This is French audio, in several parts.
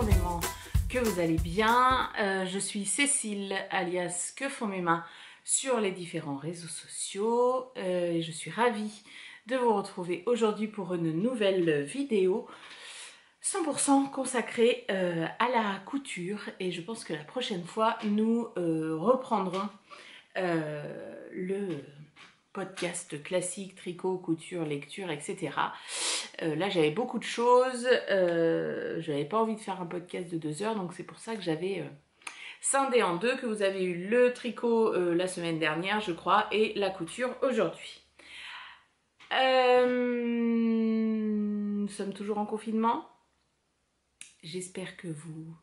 profondément que vous allez bien. Je suis Cécile, alias Que font mes mains, sur les différents réseaux sociaux. Et je suis ravie de vous retrouver aujourd'hui pour une nouvelle vidéo 100% consacrée à la couture. Et je pense que la prochaine fois, nous reprendrons le podcast classique, tricot, couture, lecture, etc. Là j'avais beaucoup de choses, je n'avais pas envie de faire un podcast de 2 heures, donc c'est pour ça que j'avais scindé en deux, que vous avez eu le tricot la semaine dernière je crois, et la couture aujourd'hui. Nous sommes toujours en confinement, j'espère que vous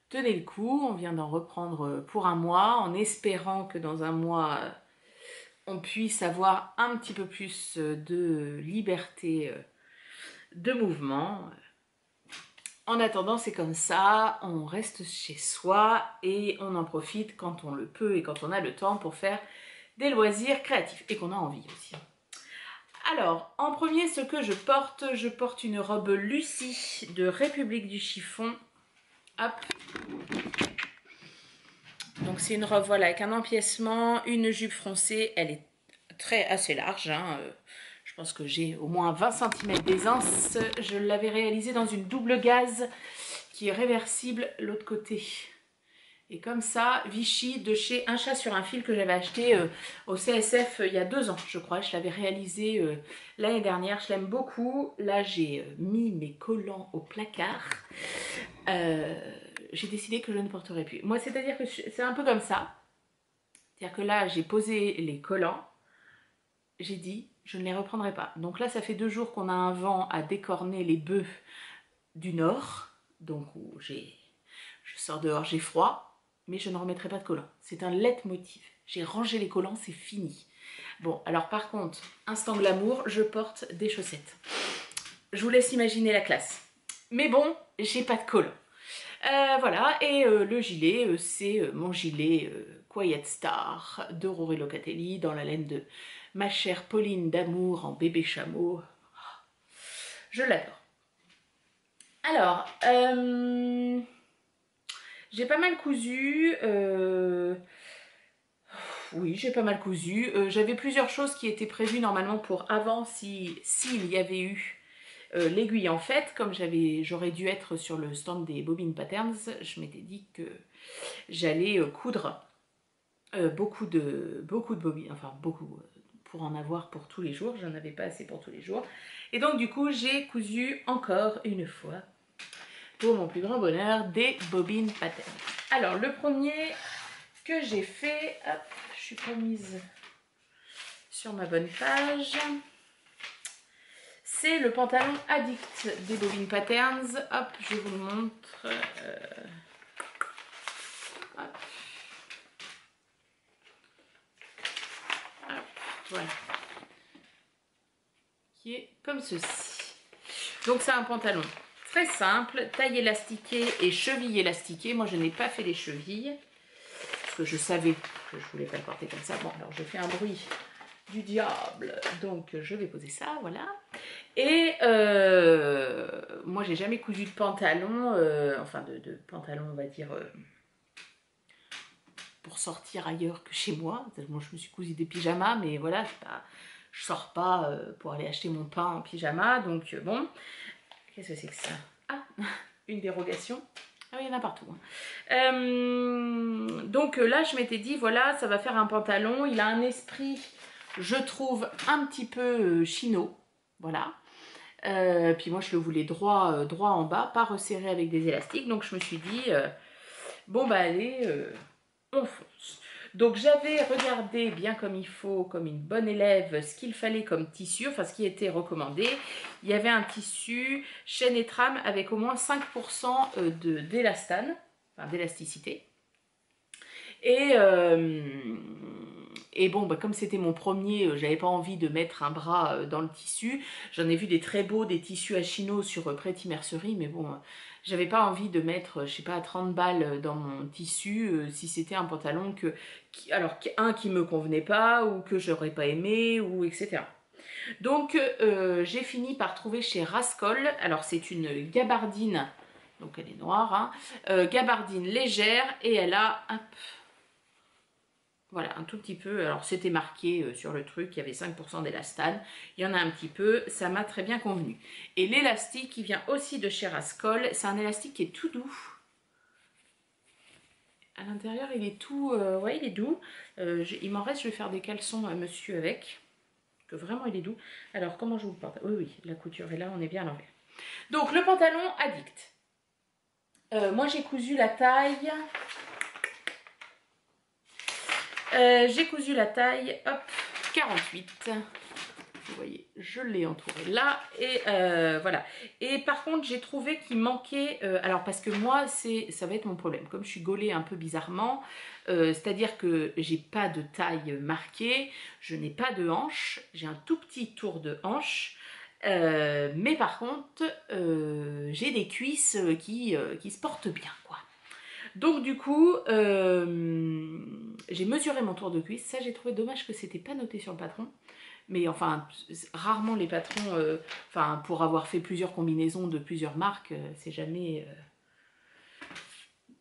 tenez le coup. On vient d'en reprendre pour un mois, en espérant que dans un mois on puisse avoir un petit peu plus de liberté de mouvement. En attendant, c'est comme ça, on reste chez soi et on en profite quand on le peut et quand on a le temps pour faire des loisirs créatifs et qu'on a envie aussi. Alors, en premier, ce que je porte une robe Lucie de République du Chiffon. Hop. Donc c'est une robe, voilà, avec un empiècement, une jupe froncée, elle est assez large, hein. Je pense que j'ai au moins 20 cm d'aisance. Je l'avais réalisée dans une double gaze qui est réversible l'autre côté. Et comme ça, Vichy de chez Un Chat sur un Fil, que j'avais acheté au CSF il y a 2 ans, je crois. Je l'avais réalisé l'année dernière, je l'aime beaucoup. Là, j'ai mis mes collants au placard. J'ai décidé que je ne porterai plus. Moi, c'est-à-dire que c'est un peu comme ça. C'est-à-dire que là, j'ai posé les collants. J'ai dit, je ne les reprendrai pas. Donc là, ça fait 2 jours qu'on a un vent à décorner les bœufs du nord. Donc je sors dehors, j'ai froid, mais je ne remettrai pas de collants. C'est un leitmotiv. J'ai rangé les collants, c'est fini. Bon, alors par contre, instant glamour, je porte des chaussettes. Je vous laisse imaginer la classe. Mais bon, j'ai pas de collants. Voilà, et le gilet, c'est mon gilet Quiet Star de Rory Locatelli, dans la laine de ma chère Pauline d'amour en bébé chameau. Je l'adore. Alors, j'ai pas mal cousu. Oui, j'ai pas mal cousu. J'avais plusieurs choses qui étaient prévues normalement pour avant, s'il y avait eu l'aiguille en fait. Comme j'aurais dû être sur le stand des Bobbin Patterns, je m'étais dit que j'allais coudre beaucoup de bobines, enfin beaucoup, pour en avoir pour tous les jours. J'en avais pas assez pour tous les jours. Et donc du coup, j'ai cousu encore une fois, pour mon plus grand bonheur, des Bobbin Patterns. Alors le premier que j'ai fait, hop, je suis pas mise sur ma bonne page, c'est le pantalon Addict des Bobbin Patterns. Hop, je vous le montre. Hop. Hop, voilà. Qui est comme ceci. Donc c'est un pantalon très simple, taille élastiquée et cheville élastiquée. Moi je n'ai pas fait les chevilles, parce que je savais que je voulais pas le porter comme ça. Bon, alors je fais un bruit du diable, donc je vais poser ça, voilà. Et moi j'ai jamais cousu de pantalon, enfin de pantalon on va dire pour sortir ailleurs que chez moi. Moi je me suis cousu des pyjamas, mais voilà, je sors pas pour aller acheter mon pain en pyjama, donc bon. Qu'est-ce que c'est que ça? Ah, une dérogation. Ah oui, il y en a partout. Donc là, je m'étais dit, voilà, ça va faire un pantalon. Il a un esprit, je trouve, un petit peu chino. Voilà. Puis moi, je le voulais droit en bas, pas resserré avec des élastiques. Donc je me suis dit, bon bah allez, on fonce. Donc j'avais regardé bien comme il faut, comme une bonne élève, ce qu'il fallait comme tissu, enfin ce qui était recommandé. Il y avait un tissu chaîne et trame avec au moins 5% d'élastane, enfin d'élasticité. Et bon, bah, comme c'était mon premier, j'avais pas envie de mettre un bras dans le tissu. J'en ai vu des très beaux, des tissus à chino sur Pretty Mercerie, mais bon, j'avais pas envie de mettre, je sais pas, 30 balles dans mon tissu si c'était un pantalon qui me convenait pas, ou que j'aurais pas aimé, ou etc. Donc j'ai fini par trouver chez Rascol, alors c'est une gabardine donc elle est noire, hein. Gabardine légère, et elle a un, voilà, un tout petit peu, alors c'était marqué sur le truc, il y avait 5% d'élastane, il y en a un petit peu, ça m'a très bien convenu. Et l'élastique qui vient aussi de chez Rascol, c'est un élastique qui est tout doux. À l'intérieur, il est tout, ouais, il est doux. Il m'en reste, je vais faire des caleçons à monsieur avec, que vraiment il est doux. Alors, comment je vous le porte? Oui, oui, la couture est là, on est bien à l'envers. Donc, le pantalon Addict. Moi, j'ai cousu la taille... hop, 48. Vous voyez, je l'ai entouré là, et voilà. Et par contre, j'ai trouvé qu'il manquait, alors parce que moi, ça va être mon problème, comme je suis gaulée un peu bizarrement, c'est-à-dire que j'ai pas de taille marquée, je n'ai pas de hanche, j'ai un tout petit tour de hanche, mais par contre, j'ai des cuisses qui se portent bien, quoi. Donc du coup, j'ai mesuré mon tour de cuisse. Ça, j'ai trouvé dommage que c'était pas noté sur le patron. Mais enfin, rarement les patrons, enfin, pour avoir fait plusieurs combinaisons de plusieurs marques, c'est jamais...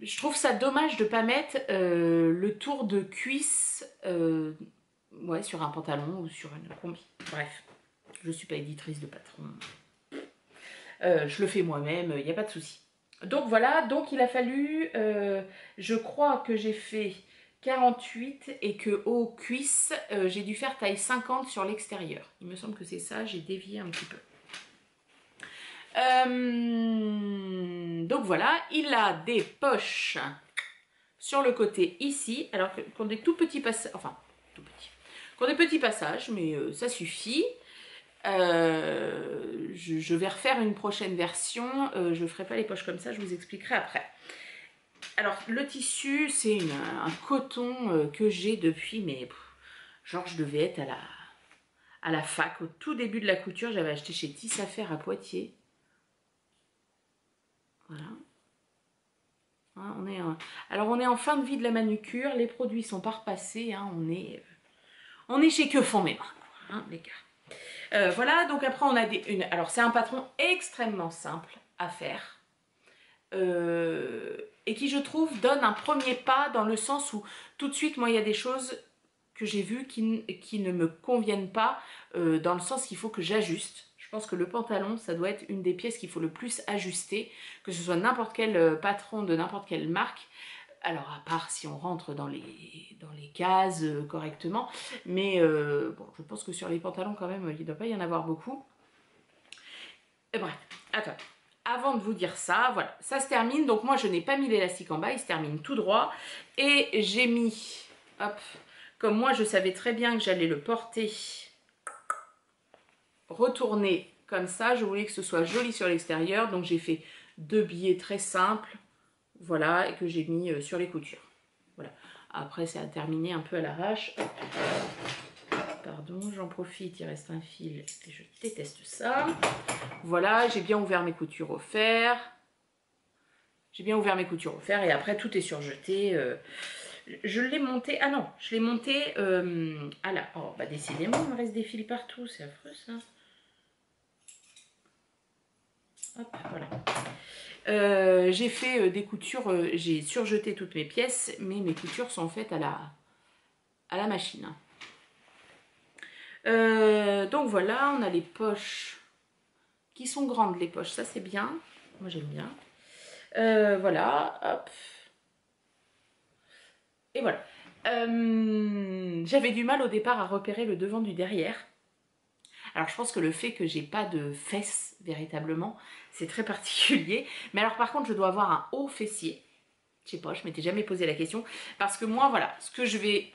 Je trouve ça dommage de pas mettre le tour de cuisse ouais, sur un pantalon ou sur une combi. Bref, je suis pas éditrice de patron. Je le fais moi-même, il n'y a pas de souci. Donc voilà, donc il a fallu, je crois que j'ai fait 48 et que aux cuisses, j'ai dû faire taille 50 sur l'extérieur. Il me semble que c'est ça, j'ai dévié un petit peu. Donc voilà, il a des poches sur le côté ici, alors qu'on des tout petits passages, enfin tout petits, qu'on des petits passages, mais ça suffit. Je vais refaire une prochaine version, je ne ferai pas les poches comme ça, je vous expliquerai après. Alors le tissu, c'est un coton que j'ai depuis, mais genre je devais être à la fac, au tout début de la couture, j'avais acheté chez Tisse Affaires à Poitiers. Voilà. Hein, alors on est en fin de vie de la manucure, les produits sont pas repassés, hein, on est chez Que Font Mes Mains, hein, les gars. Voilà, donc après on a alors c'est un patron extrêmement simple à faire. Et qui je trouve donne un premier pas dans le sens où tout de suite moi il y a des choses que j'ai vues qui ne me conviennent pas, dans le sens qu'il faut que j'ajuste. Je pense que le pantalon, ça doit être une des pièces qu'il faut le plus ajuster, que ce soit n'importe quel patron de n'importe quelle marque. Alors à part si on rentre dans les cases correctement, mais bon, je pense que sur les pantalons quand même, il ne doit pas y en avoir beaucoup. Et bref, attends. Avant de vous dire ça, voilà, ça se termine. Donc moi, je n'ai pas mis l'élastique en bas, il se termine tout droit. Et j'ai mis, hop, comme moi, je savais très bien que j'allais le porter retourner comme ça. Je voulais que ce soit joli sur l'extérieur. Donc j'ai fait 2 billets très simples, voilà, et que j'ai mis sur les coutures. Voilà. Après, c'est à terminer un peu à l'arrache. Pardon, j'en profite, il reste un fil et je déteste ça. Voilà, j'ai bien ouvert mes coutures au fer. J'ai bien ouvert mes coutures au fer et après tout est surjeté. Je l'ai monté, ah non, je l'ai monté à la... Oh, bah décidément, il me reste des fils partout, c'est affreux ça. Hop, voilà. J'ai fait des coutures, j'ai surjeté toutes mes pièces, mais mes coutures sont faites à la machine. Donc voilà, on a les poches qui sont grandes, les poches, ça c'est bien. Moi j'aime bien. Voilà, hop. Et voilà. J'avais du mal au départ à repérer le devant du derrière. Alors je pense que le fait que j'ai pas de fesses véritablement, c'est très particulier. Mais alors par contre, je dois avoir un haut fessier. Je sais pas, je m'étais jamais posé la question. Parce que moi, voilà, ce que je vais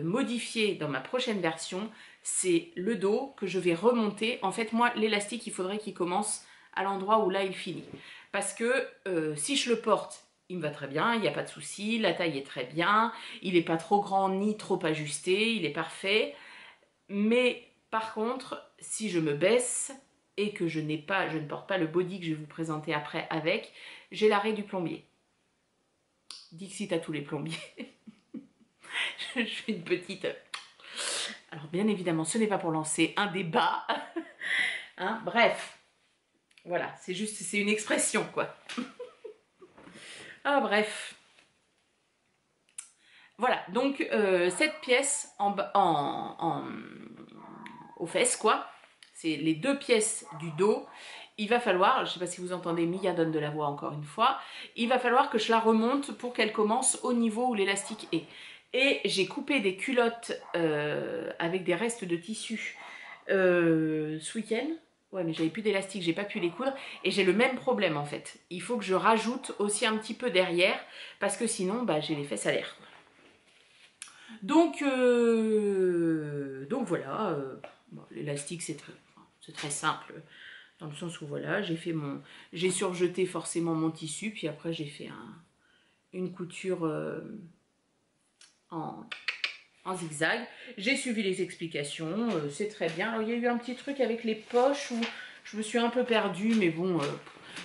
modifier dans ma prochaine version, c'est le dos que je vais remonter. En fait, moi, l'élastique, il faudrait qu'il commence à l'endroit où là, il finit. Parce que si je le porte, il me va très bien, il n'y a pas de souci, la taille est très bien, il n'est pas trop grand ni trop ajusté, il est parfait. Mais par contre, si je me baisse et que je ne porte pas le body que je vais vous présenter après avec, j'ai l'arrêt du plombier. Dixit à tous les plombiers. Je fais une petite... Alors bien évidemment, ce n'est pas pour lancer un débat. Hein, bref, voilà, c'est juste, c'est une expression quoi. Ah bref. Voilà, donc cette pièce aux fesses, quoi. C'est les 2 pièces du dos. Il va falloir, je ne sais pas si vous entendez, Mia donne de la voix encore une fois, il va falloir que je la remonte pour qu'elle commence au niveau où l'élastique est. Et j'ai coupé des culottes avec des restes de tissu ce week-end. Ouais, mais j'avais plus d'élastique, j'ai pas pu les coudre. Et j'ai le même problème en fait. Il faut que je rajoute aussi un petit peu derrière, parce que sinon, bah, j'ai les fesses à l'air. Donc voilà, bon, l'élastique c'est très simple, dans le sens où voilà, j'ai surjeté forcément mon tissu, puis après j'ai fait une couture en zigzag. J'ai suivi les explications, c'est très bien. Alors il y a eu un petit truc avec les poches où je me suis un peu perdue, mais bon,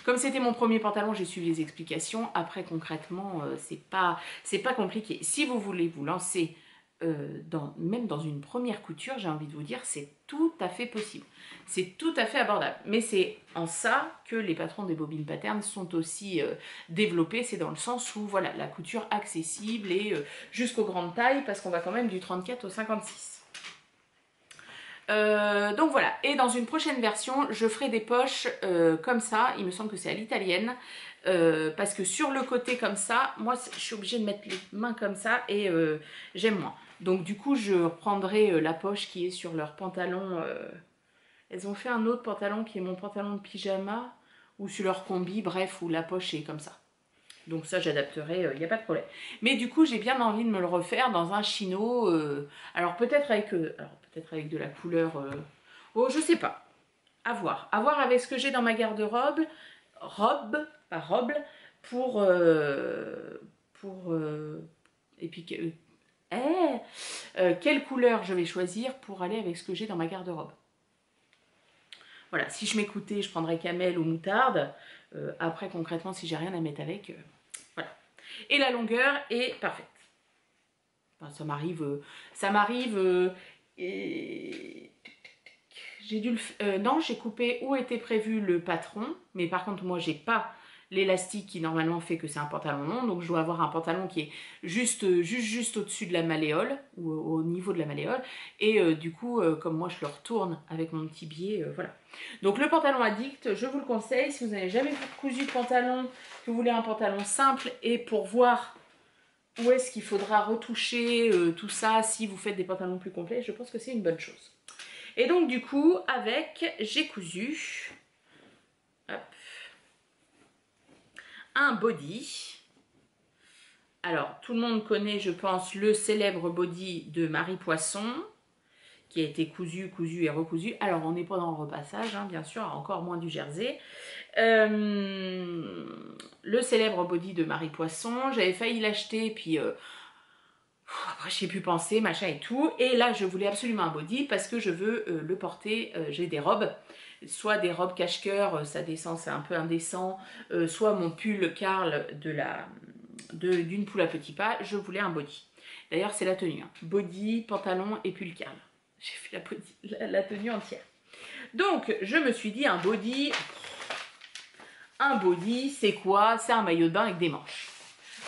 comme c'était mon premier pantalon, j'ai suivi les explications. Après concrètement, c'est pas compliqué. Si vous voulez vous lancer même dans une première couture, j'ai envie de vous dire, c'est tout à fait possible. C'est tout à fait abordable. Mais c'est en ça que les patrons des Bobine Patterns sont aussi développés. C'est dans le sens où, voilà, la couture accessible et jusqu'aux grandes tailles, parce qu'on va quand même du 34 au 56. Donc voilà, et dans une prochaine version, je ferai des poches comme ça, il me semble que c'est à l'italienne, parce que sur le côté comme ça, moi je suis obligée de mettre les mains comme ça et j'aime moins. Donc du coup, je reprendrai la poche qui est sur leur pantalon. Elles ont fait un autre pantalon qui est mon pantalon de pyjama, ou sur leur combi, bref, où la poche est comme ça. Donc ça, j'adapterai, il n'y a pas de problème. Mais du coup, j'ai bien envie de me le refaire dans un chino. Alors peut-être avec de la couleur... oh, je sais pas. À voir. À voir avec ce que j'ai dans ma garde-robe. Pas robe. Pour... et puis... quelle couleur je vais choisir pour aller avec ce que j'ai dans ma garde-robe. Voilà, si je m'écoutais, je prendrais camel ou moutarde. Après, concrètement, si j'ai rien à mettre avec, voilà. Et la longueur est parfaite. Enfin, ça m'arrive. J'ai dû non, j'ai coupé où était prévu le patron, mais par contre, moi, j'ai pas l'élastique qui normalement fait que c'est un pantalon long, donc je dois avoir un pantalon qui est juste au-dessus de la malléole, ou au niveau de la malléole, et du coup, comme moi je le retourne avec mon petit biais, voilà. Donc le pantalon addict, je vous le conseille, si vous n'avez jamais cousu de pantalon, que vous voulez un pantalon simple, et pour voir où est-ce qu'il faudra retoucher tout ça, si vous faites des pantalons plus complets, je pense que c'est une bonne chose. Et donc du coup, j'ai cousu, hop, un body. Alors, tout le monde connaît, je pense, le célèbre body de Marie Poisson, qui a été cousu et recousu. Alors, on n'est pas dans le repassage, hein, bien sûr, encore moins du jersey. Le célèbre body de Marie Poisson, j'avais failli l'acheter, puis après, je sais plus penser, machin et tout. Et là, je voulais absolument un body parce que je veux le porter. J'ai des robes, soit des robes cache-cœur, ça descend, c'est un peu indécent, soit mon pull Karl d'une poule à petits pas, je voulais un body. D'ailleurs, c'est la tenue, hein. Body, pantalon et pull Karl. J'ai fait la tenue entière. Donc, je me suis dit, un body, c'est quoi? C'est un maillot de bain avec des manches.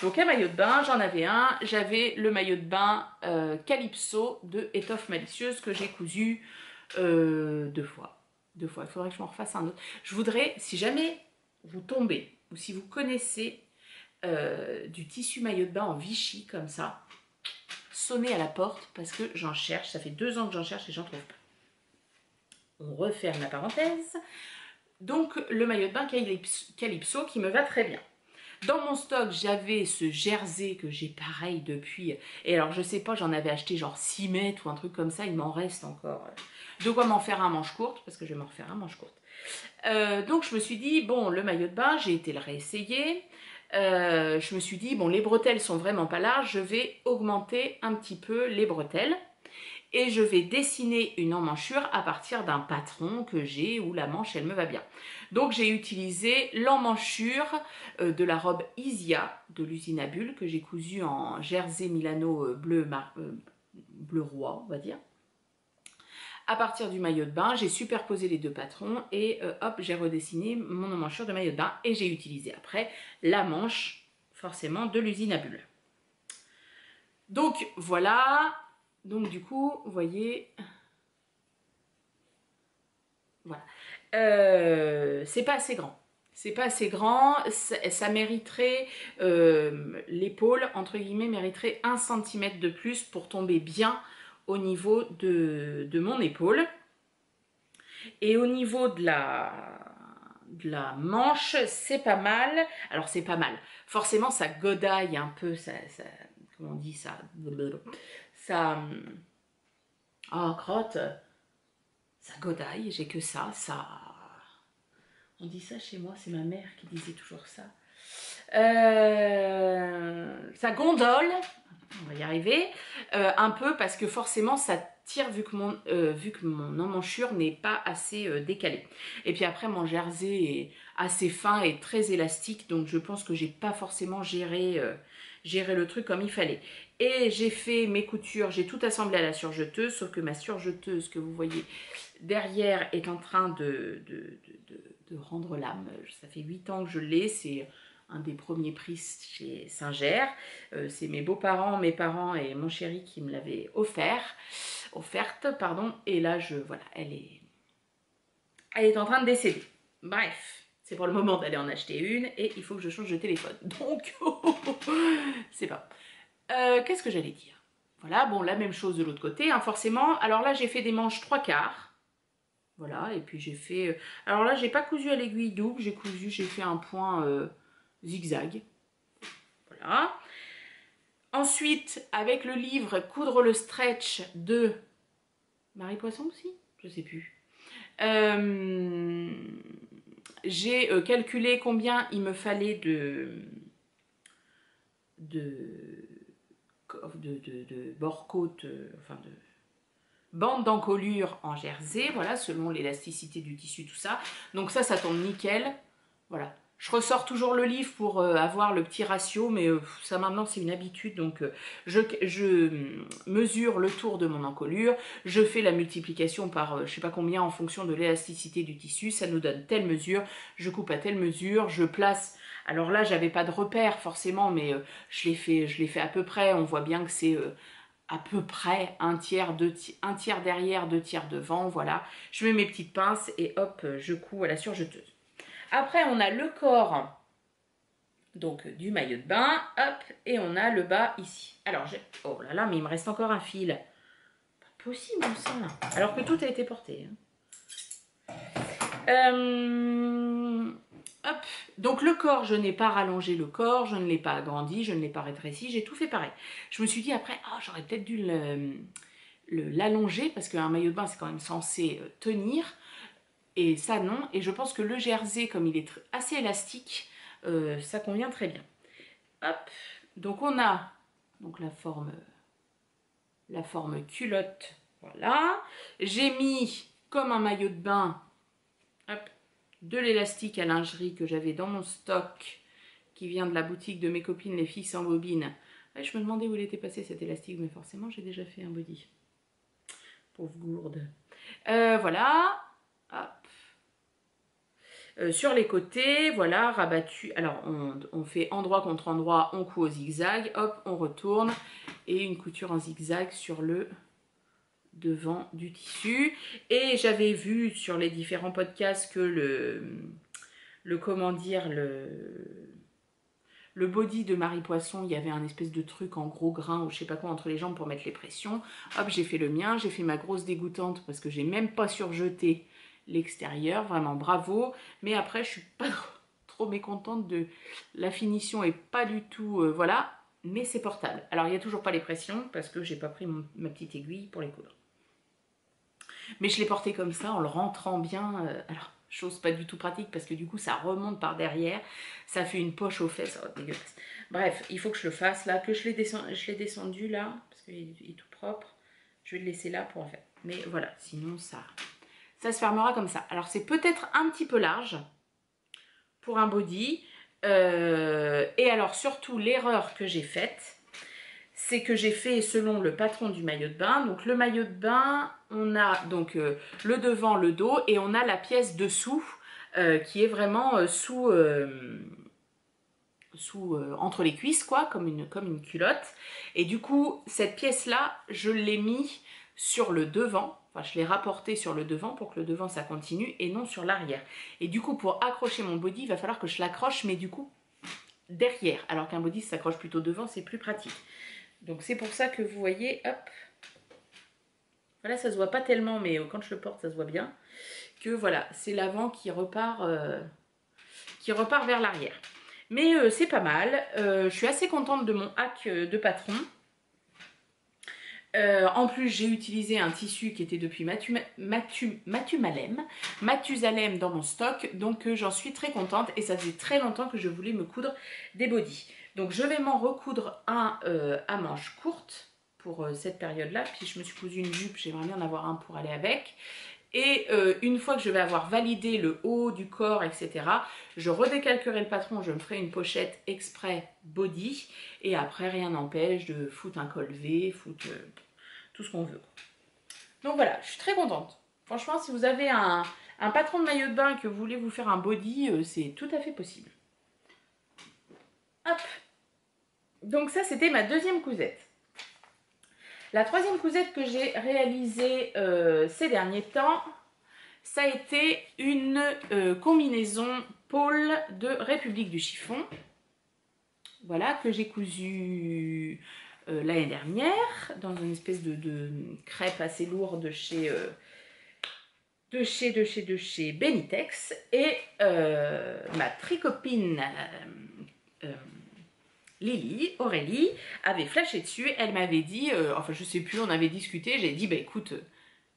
Donc, un maillot de bain, j'en avais un. J'avais le maillot de bain Calypso de Étoffe Malicieuse que j'ai cousu 2 fois. 2 fois. Il faudrait que je m'en refasse un autre. Je voudrais, si jamais vous tombez ou si vous connaissez du tissu maillot de bain en Vichy comme ça, sonnez à la porte parce que j'en cherche. Ça fait 2 ans que j'en cherche et j'en trouve pas. On referme la parenthèse. Donc le maillot de bain Calypso qui me va très bien. Dans mon stock, j'avais ce jersey que j'ai pareil depuis. Et alors je sais pas, j'en avais acheté genre 6 mètres ou un truc comme ça. Il m'en reste encore. De quoi m'en faire un manche courte parce que je vais m'en refaire un manche courte. Donc je me suis dit, bon, le maillot de bain, j'ai été le réessayer. Je me suis dit, bon, les bretelles sont vraiment pas larges, je vais augmenter un petit peu les bretelles et je vais dessiner une emmanchure à partir d'un patron que j'ai où la manche, elle me va bien. Donc j'ai utilisé l'emmanchure de la robe Isia de l'usine à bulles que j'ai cousue en jersey Milano bleu roi, on va dire. À partir du maillot de bain, j'ai superposé les 2 patrons et hop, j'ai redessiné mon emmanchure de maillot de bain et j'ai utilisé après la manche, forcément de l'usine à bulles. Donc voilà, donc du coup, vous voyez, voilà, c'est pas assez grand. C'est pas assez grand, ça mériterait, l'épaule, entre guillemets, mériterait 1 cm de plus pour tomber bien au niveau de mon épaule. Et au niveau de la manche, c'est pas mal. Alors c'est pas mal. Forcément, ça godaille un peu, comment on dit ça? Ça... Oh, crotte. Ça godaille, j'ai que ça. On dit ça chez moi, c'est ma mère qui disait toujours ça. Ça gondole, on va y arriver, un peu parce que forcément ça tire vu que mon emmanchure n'est pas assez décalée. Et puis après mon jersey est assez fin et très élastique, donc je pense que j'ai pas forcément géré le truc comme il fallait. Et j'ai fait mes coutures, j'ai tout assemblé à la surjeteuse, sauf que ma surjeteuse que vous voyez derrière est en train de rendre l'âme. Ça fait 8 ans que je l'ai, c'est un des premiers prix chez Singer. C'est mes beaux-parents, mes parents et mon chéri qui me l'avaient offerte, pardon. Et là, voilà, elle est en train de décéder. Bref, c'est pour le moment d'aller en acheter une et il faut que je change de téléphone. Donc, c'est pas. Qu'est-ce que j'allais dire? Voilà, bon, la même chose de l'autre côté, hein, forcément. Alors là, j'ai fait des manches 3/4. Voilà, et puis j'ai fait... alors là, j'ai pas cousu à l'aiguille double, j'ai fait un point zigzag. Voilà. Ensuite, avec le livre Coudre le stretch de Marie Poisson aussi, je sais plus. J'ai calculé combien il me fallait de bord-côte, enfin de bande d'encolure en jersey, voilà, selon l'élasticité du tissu, tout ça. Donc ça tombe nickel. Voilà. Je ressors toujours le livre pour avoir le petit ratio, mais ça maintenant c'est une habitude. Donc je mesure le tour de mon encolure, je fais la multiplication par je sais pas combien en fonction de l'élasticité du tissu, ça nous donne telle mesure, je coupe à telle mesure, je place. Alors là, j'avais pas de repère forcément, mais je l'ai fait à peu près. On voit bien que c'est à peu près un tiers derrière, 2 tiers devant, voilà. Je mets mes petites pinces et hop, je couds à la surjeteuse. Après, on a le corps donc du maillot de bain, hop, et on a le bas ici. Alors, oh là là, mais il me reste encore un fil. Pas possible ça. Alors que tout a été porté. Hop, donc le corps, je n'ai pas rallongé le corps, je ne l'ai pas agrandi, je ne l'ai pas rétréci, j'ai tout fait pareil. Je me suis dit après, oh, j'aurais peut-être dû l'allonger parce qu'un maillot de bain, c'est quand même censé tenir. Et ça, non. Et je pense que le jersey, comme il est assez élastique, ça convient très bien. Hop, donc on a donc la forme culotte, voilà. J'ai mis comme un maillot de bain, hop, de l'élastique à lingerie que j'avais dans mon stock, qui vient de la boutique de mes copines, les filles sans bobine. Ouais, je me demandais où il était passé cet élastique, mais forcément j'ai déjà fait un body. Pauvre gourde. Voilà, hop. Sur les côtés, voilà, rabattu. Alors on fait endroit contre endroit, on coud au zigzag, hop, on retourne et une couture en zigzag sur le devant du tissu. Et j'avais vu sur les différents podcasts que comment dire, le body de Marie Poisson, il y avait un espèce de truc en gros grain ou je sais pas quoi entre les jambes pour mettre les pressions. Hop, j'ai fait le mien, j'ai fait ma grosse dégoûtante parce que j'ai même pas surjeté l'extérieur, vraiment bravo. Mais après, je suis pas trop mécontente de la finition et pas du tout, voilà. Mais c'est portable. Alors, il n'y a toujours pas les pressions parce que j'ai pas pris ma petite aiguille pour les coudre. Mais je l'ai porté comme ça en le rentrant bien. Alors, chose pas du tout pratique parce que du coup, ça remonte par derrière. Ça fait une poche aux fesses. Oh, dégueulasse. Bref, il faut que je le fasse là. Que je l'ai descendu là parce qu'il est tout propre. Je vais le laisser là pour en faire. Mais voilà, sinon ça se fermera comme ça. Alors, c'est peut-être un petit peu large pour un body. Et alors, surtout, l'erreur que j'ai faite, c'est que j'ai fait selon le patron du maillot de bain. Donc le maillot de bain, on a donc le devant, le dos et on a la pièce dessous qui est vraiment sous entre les cuisses, quoi, comme une culotte. Et du coup, cette pièce-là, je l'ai mis sur le devant. Enfin, je l'ai rapportée sur le devant pour que le devant, ça continue et non sur l'arrière. Et du coup, pour accrocher mon body, il va falloir que je l'accroche, mais du coup, derrière. Alors qu'un body s'accroche plutôt devant, c'est plus pratique. Donc, c'est pour ça que vous voyez, hop. Voilà, ça se voit pas tellement, mais quand je le porte, ça se voit bien. Que voilà, c'est l'avant qui repart vers l'arrière. Mais c'est pas mal. Je suis assez contente de mon hack de patron. En plus, j'ai utilisé un tissu qui était depuis Mathusalem dans mon stock. Donc, j'en suis très contente. Et ça faisait très longtemps que je voulais me coudre des bodys. Donc, je vais m'en recoudre un à manches courtes pour cette période-là. Puis, je me suis cousu une jupe. J'aimerais bien en avoir un pour aller avec. Et une fois que je vais avoir validé le haut du corps, etc., je redécalquerai le patron, je me ferai une pochette exprès body. Et après, rien n'empêche de foutre un col V, foutre tout ce qu'on veut. Donc voilà, je suis très contente. Franchement, si vous avez un patron de maillot de bain et que vous voulez vous faire un body, c'est tout à fait possible. Hop. Donc ça, c'était ma deuxième cousette. La troisième cousette que j'ai réalisée ces derniers temps, ça a été une combinaison pôle de République du chiffon. Voilà, que j'ai cousu l'année dernière dans une espèce de crêpe assez lourde de chez Benitex. Et ma tricopine Aurélie, avait flashé dessus. Elle m'avait dit, enfin je sais plus, on avait discuté, j'ai dit, bah écoute,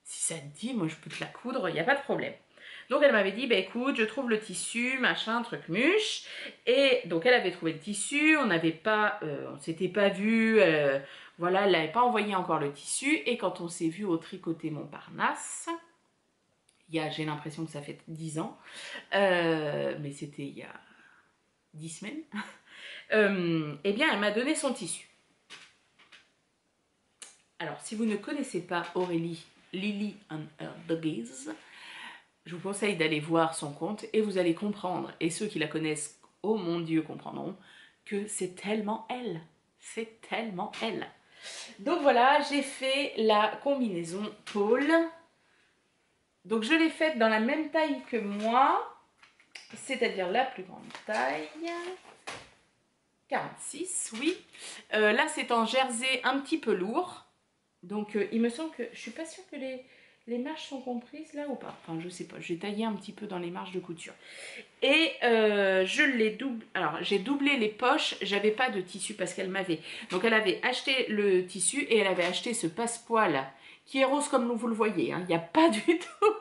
si ça te dit, moi je peux te la coudre, il n'y a pas de problème. Donc elle m'avait dit, bah écoute, je trouve le tissu, machin, truc muche. Et donc elle avait trouvé le tissu, on s'était pas vu, voilà, elle n'avait pas envoyé encore le tissu. Et quand on s'est vu au Tricoté Montparnasse, j'ai l'impression que ça fait 10 ans, mais c'était il y a 10 semaines, eh bien elle m'a donné son tissu. Alors si vous ne connaissez pas Aurélie, Lily and Her Doggies, je vous conseille d'aller voir son compte et vous allez comprendre, et ceux qui la connaissent, oh mon Dieu, comprendront, que c'est tellement elle. C'est tellement elle. Donc voilà, j'ai fait la combinaison pôle. Donc je l'ai faite dans la même taille que moi, c'est-à-dire la plus grande taille. 46, oui. Là, c'est en jersey un petit peu lourd. Donc, il me semble que... Je suis pas sûre que les marges sont comprises là ou pas. Enfin, je sais pas. J'ai taillé un petit peu dans les marges de couture. Et je l'ai doublé. Alors, j'ai doublé les poches. J'avais pas de tissu parce qu'elle m'avait... Donc, elle avait acheté le tissu et elle avait acheté ce passepoil qui est rose comme vous le voyez. Hein. Il n'y a pas du tout...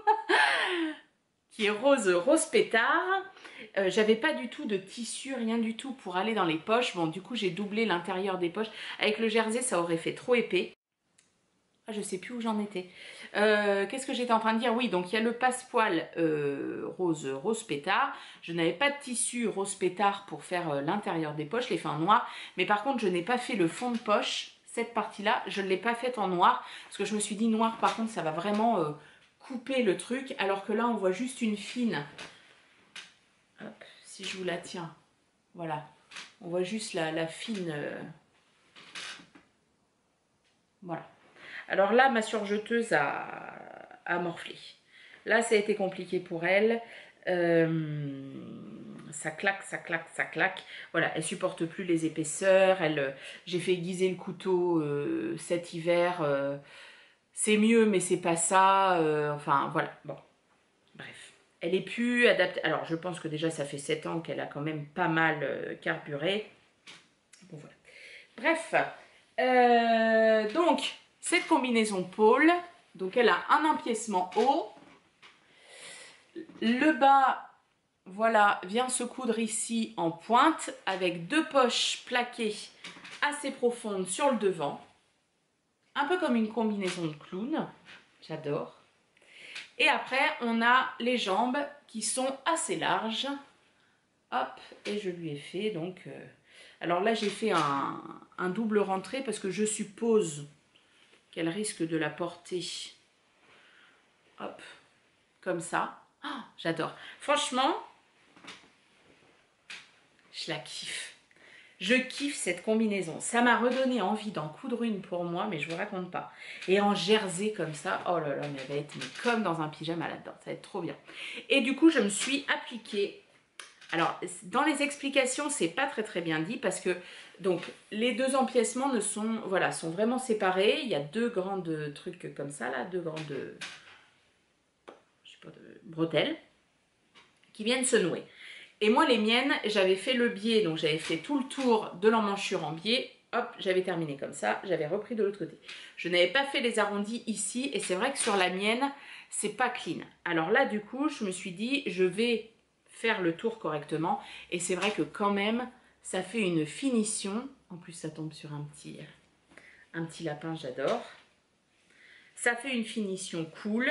qui est rose pétard. J'avais pas du tout de tissu, rien du tout pour aller dans les poches. Bon, du coup, j'ai doublé l'intérieur des poches. Avec le jersey, ça aurait fait trop épais. Ah, je sais plus où j'en étais. Qu'est-ce que j'étais en train de dire? Oui, donc il y a le passepoil rose pétard. Je n'avais pas de tissu rose pétard pour faire l'intérieur des poches. Je l'ai fait en noir. Mais par contre, je n'ai pas fait le fond de poche. Cette partie-là, je ne l'ai pas faite en noir. Parce que je me suis dit, noir, par contre, ça va vraiment couper le truc. Alors que là, on voit juste une fine... Hop, si je vous la tiens, voilà, on voit juste la fine, voilà. Alors là, ma surjeteuse a morflé. Là, ça a été compliqué pour elle. Ça claque, ça claque, ça claque. Voilà, elle supporte plus les épaisseurs. J'ai fait aiguiser le couteau cet hiver. C'est mieux, mais c'est pas ça. Enfin, voilà, bon. Bref, elle est plus adaptée. Alors, je pense que déjà, ça fait 7 ans qu'elle a quand même pas mal carburé. Bon, voilà. Bref, donc, cette combinaison pôle, donc elle a un empiècement haut. Le bas, voilà, vient se coudre ici en pointe avec 2 poches plaquées assez profondes sur le devant. Un peu comme une combinaison de clown. J'adore. Et après, on a les jambes qui sont assez larges. Hop, et je lui ai fait donc... alors là, j'ai fait un double rentré parce que je suppose qu'elle risque de la porter. Hop, comme ça. Oh, j'adore. Franchement, je la kiffe. Je kiffe cette combinaison. Ça m'a redonné envie d'en coudre une pour moi, mais je vous raconte pas. Et en jersey comme ça, oh là là, mais elle va être comme dans un pyjama là-dedans. Ça va être trop bien. Et du coup, je me suis appliquée. Alors, dans les explications, c'est pas très bien dit parce que donc les deux empiècements ne sont, voilà, sont vraiment séparés. Il y a deux grandes trucs comme ça, là, deux grandes, je sais pas, bretelles qui viennent se nouer. Et moi, les miennes, j'avais fait le biais, donc j'avais fait tout le tour de l'emmanchure en biais. Hop, j'avais terminé comme ça, j'avais repris de l'autre côté. Je n'avais pas fait les arrondis ici, et c'est vrai que sur la mienne, c'est pas clean. Alors là, du coup, je me suis dit, je vais faire le tour correctement. Et c'est vrai que quand même, ça fait une finition. En plus, ça tombe sur un petit lapin, j'adore. Ça fait une finition cool.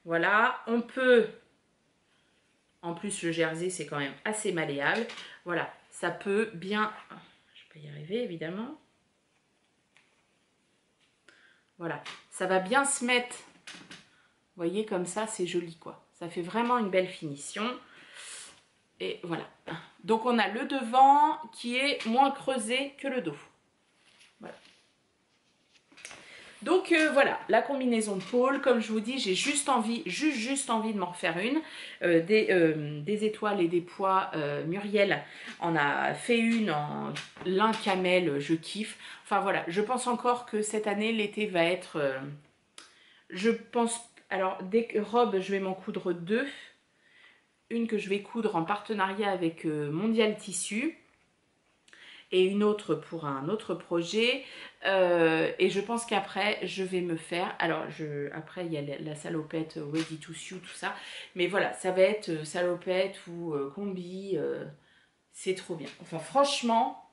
Voilà, on peut... En plus, le jersey, c'est quand même assez malléable. Voilà, ça peut bien... Je vais pas y arriver, évidemment. Voilà, ça va bien se mettre. Vous voyez, comme ça, c'est joli, quoi. Ça fait vraiment une belle finition. Et voilà. Donc, on a le devant qui est moins creusé que le dos. Voilà. Donc voilà, la combinaison pôle, comme je vous dis, j'ai juste envie de m'en refaire une. Des étoiles et des pois, Muriel en a fait une en lin camel, je kiffe. Enfin voilà, je pense encore que cette année, l'été va être... je pense... Alors, des robes, je vais m'en coudre deux. Une que je vais coudre en partenariat avec Mondial Tissu. Et une autre pour un autre projet. Et je pense qu'après, je vais me faire... Alors, après, il y a la salopette Ready to Sew, tout ça. Mais voilà, ça va être salopette ou combi. C'est trop bien. Enfin, franchement,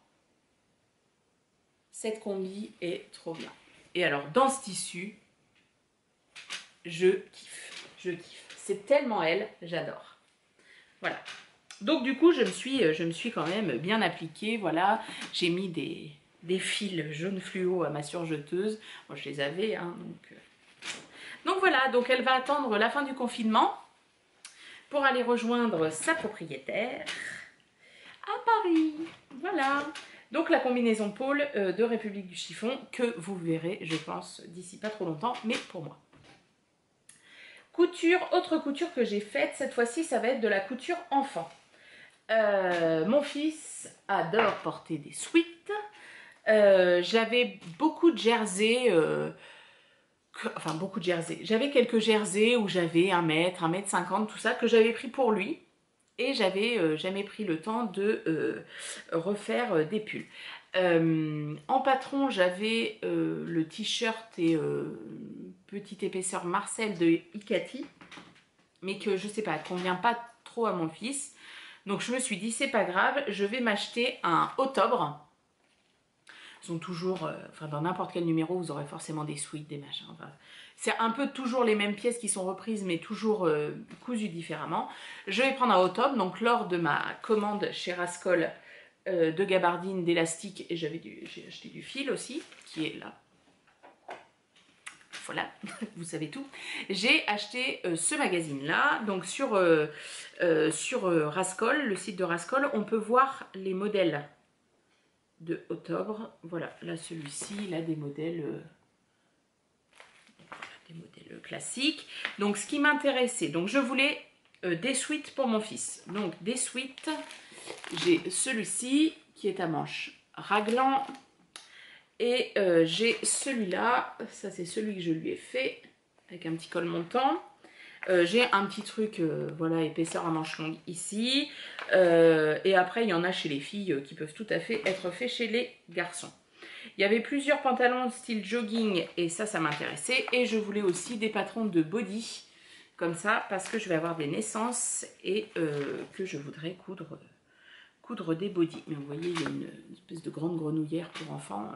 cette combi est trop bien. Et alors, dans ce tissu, je kiffe. Je kiffe. C'est tellement elle, j'adore. Voilà. Donc du coup, je me suis quand même bien appliquée, voilà. J'ai mis des fils jaune fluo à ma surjeteuse. Moi, je les avais, hein, donc voilà, donc elle va attendre la fin du confinement pour aller rejoindre sa propriétaire à Paris. Voilà. Donc la combinaison pôle de République du Chiffon que vous verrez, je pense, d'ici pas trop longtemps, mais pour moi. Couture, autre couture que j'ai faite, cette fois-ci, ça va être de la couture enfant. Mon fils adore porter des sweats. J'avais beaucoup de jerseys, enfin beaucoup de jerseys. J'avais quelques jerseys où j'avais 1 mètre, 1,50 m, tout ça, que j'avais pris pour lui. Et j'avais jamais pris le temps de refaire des pulls. En patron, j'avais le t-shirt et petite épaisseur Marcel de Icati, mais que je sais pas, convient pas trop à mon fils. Donc je me suis dit, c'est pas grave, je vais m'acheter un Octobre. Ils sont toujours, enfin dans n'importe quel numéro, vous aurez forcément des suites, des machins. Enfin, c'est un peu toujours les mêmes pièces qui sont reprises, mais toujours cousues différemment. Je vais prendre un Octobre, donc lors de ma commande chez Rascol de gabardine, d'élastique, et j'ai acheté du fil aussi, qui est là. Voilà, vous savez tout. J'ai acheté ce magazine-là, donc sur Rascol, le site de Rascol, on peut voir les modèles de Octobre. Voilà, là celui-ci, il a des modèles classiques. Donc ce qui m'intéressait, donc je voulais des sweats pour mon fils. Donc des sweats, j'ai celui-ci qui est à manches raglan. Et j'ai celui-là, ça c'est celui que je lui ai fait, avec un petit col montant. J'ai un petit truc, voilà, épaisseur à manches longues ici. Et après, il y en a chez les filles qui peuvent tout à fait être faits chez les garçons. Il y avait plusieurs pantalons style jogging et ça m'intéressait. Et je voulais aussi des patrons de body, comme ça, parce que je vais avoir des naissances et que je voudrais coudre des bodys. Mais vous voyez, il y a une espèce de grande grenouillère pour enfants.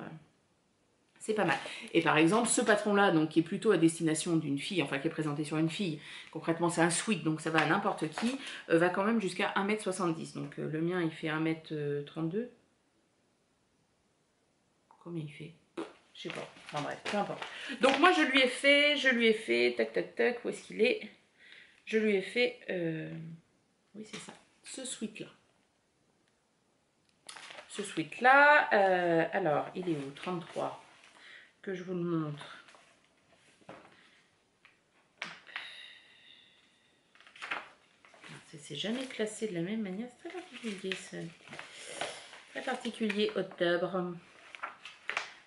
C'est pas mal. Et par exemple, ce patron-là, donc qui est plutôt à destination d'une fille, enfin qui est présenté sur une fille, concrètement c'est un sweat, donc ça va à n'importe qui, va quand même jusqu'à 1,70 m. Donc le mien, il fait 1,32 m. Combien il fait? Je sais pas. Enfin bref, peu importe. Donc moi, je lui ai fait, tac, tac, tac, où est-ce qu'il est? Je lui ai fait, oui c'est ça, ce sweat-là. ce sweat là. Alors, il est où? 33. Que je vous le montre. C'est jamais classé de la même manière. C'est très particulier ça. Très particulier, octobre.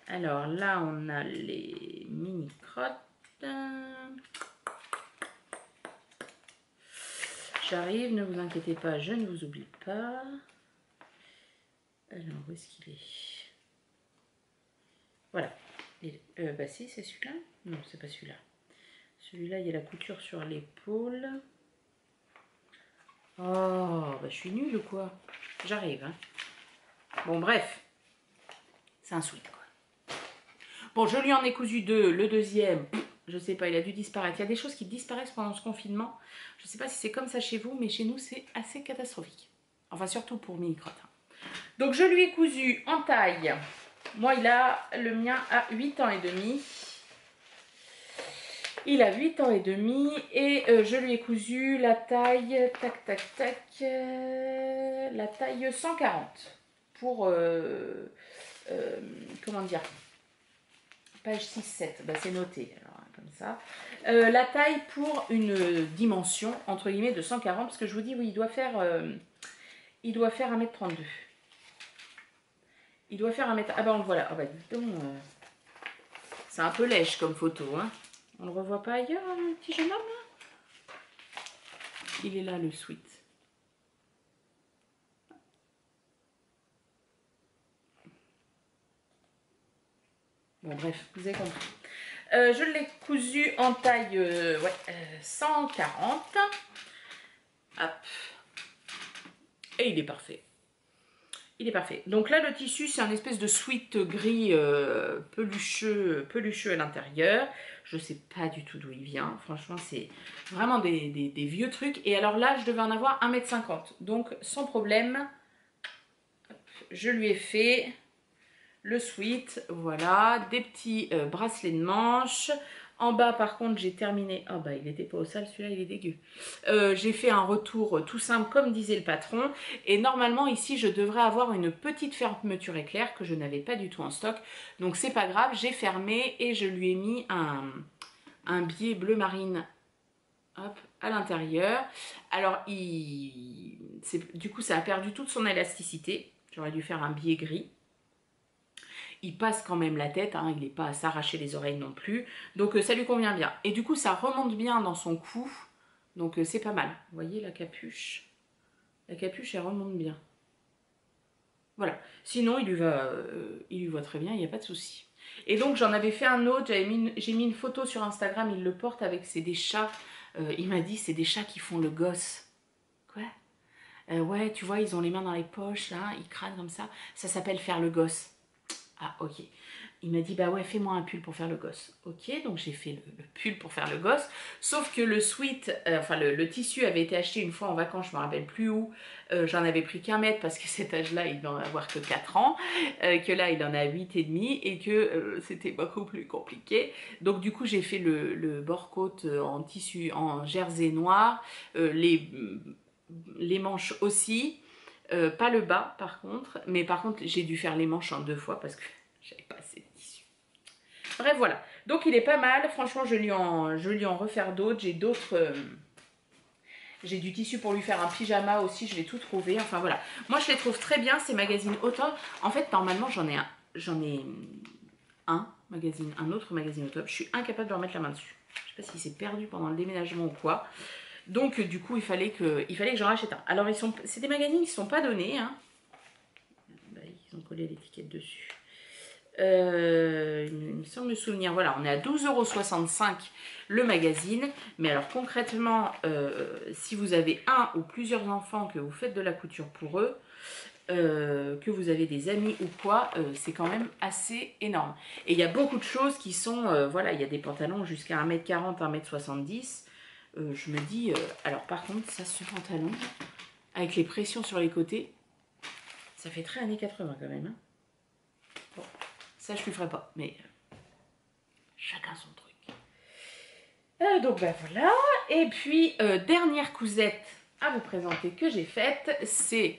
Alors là, on a les mini crottes. J'arrive, ne vous inquiétez pas, je ne vous oublie pas. Alors, où est-ce qu'il est? Voilà. Bah si, c'est celui-là. Non, c'est pas celui-là. Celui-là, il y a la couture sur l'épaule. Oh, bah je suis nulle ou quoi? J'arrive, hein. Bon, bref. C'est un sweat, quoi. Bon, je lui en ai cousu deux. Le deuxième, je sais pas, il a dû disparaître. Il y a des choses qui disparaissent pendant ce confinement. Je sais pas si c'est comme ça chez vous, mais chez nous, c'est assez catastrophique. Enfin, surtout pour mini-crotte. Donc, je lui ai cousu en taille. Moi, le mien a 8 ans et demi. Il a 8 ans et demi et je lui ai cousu la taille, la taille 140 pour, comment dire, page 6-7, bah, c'est noté, alors, comme ça. La taille pour une dimension, entre guillemets, de 140, parce que je vous dis, oui, il doit faire 1m32. Il doit faire 1m... Ah ben voilà, ah bah, dis donc, c'est un peu lèche comme photo, hein. On le revoit pas ailleurs, le petit jeune homme là? Il est là, le sweat. Bon, bref, vous avez compris. Je l'ai cousu en taille 140. Hop. Et il est parfait. Il est parfait. Donc là, le tissu, c'est un espèce de sweat gris pelucheux à l'intérieur. Je ne sais pas du tout d'où il vient. Franchement, c'est vraiment des vieux trucs. Et alors là, je devais en avoir 1m50. Donc, sans problème, je lui ai fait le sweat. Voilà, des petits bracelets de manches. En bas, par contre, j'ai terminé... Oh, bah, il n'était pas au sale, celui-là, il est dégueu. J'ai fait un retour tout simple, comme disait le patron. Et normalement, ici, je devrais avoir une petite fermeture éclair que je n'avais pas du tout en stock. Donc, c'est pas grave, j'ai fermé et je lui ai mis un biais bleu marine, hop, à l'intérieur. Alors, du coup, ça a perdu toute son élasticité. J'aurais dû faire un biais gris. Il passe quand même la tête, hein, il n'est pas à s'arracher les oreilles non plus. Donc ça lui convient bien. Et du coup, ça remonte bien dans son cou. Donc c'est pas mal. Vous voyez la capuche? La capuche, elle remonte bien. Voilà. Sinon, il lui va très bien, il n'y a pas de souci. Et donc, j'en avais fait un autre. J'ai mis une photo sur Instagram. Il le porte avec des chats. Il m'a dit, c'est des chats qui font le gosse. Quoi? Ouais, tu vois, ils ont les mains dans les poches, là. Ils crânent comme ça. Ça s'appelle faire le gosse. Ah, ok. Il m'a dit, bah ouais, fais-moi un pull pour faire le gosse. Ok, donc j'ai fait le pull pour faire le gosse. Sauf que le sweat, enfin le tissu avait été acheté une fois en vacances, je ne me rappelle plus où. J'en avais pris qu'un mètre parce que cet âge-là, il n'en avoir que 4 ans. Que là, il en a 8 et demi et que c'était beaucoup plus compliqué. Donc du coup, j'ai fait le bord-côte en tissu, en jersey noir. Les manches aussi. Pas le bas par contre, mais par contre j'ai dû faire les manches en 2 fois parce que j'avais pas assez de tissu. Bref voilà, donc il est pas mal, franchement je lui en refaire d'autres, j'ai du tissu pour lui faire un pyjama aussi, je vais tout trouver, enfin voilà. Moi je les trouve très bien ces magazines automne, en fait normalement j'en ai un autre magazine automne, je suis incapable de remettre la main dessus. Je sais pas si c'est perdu pendant le déménagement ou quoi. Donc du coup il fallait que j'en rachète un. Alors c'est des magazines qui ne sont pas donnés, hein. Bah, ils ont collé l'étiquette dessus. Il me semble me souvenir, voilà, on est à 12,65 € le magazine. Mais alors concrètement, si vous avez un ou plusieurs enfants, que vous faites de la couture pour eux, que vous avez des amis ou quoi, c'est quand même assez énorme. Et il y a beaucoup de choses qui sont, voilà, il y a des pantalons jusqu'à 1m40, 1m70. Je me dis, alors par contre, ça, ce pantalon, avec les pressions sur les côtés, ça fait très années 80 quand même. Hein. Bon, ça je lui ferai pas, mais chacun son truc. Donc ben voilà, et puis dernière cousette à vous présenter que j'ai faite, c'est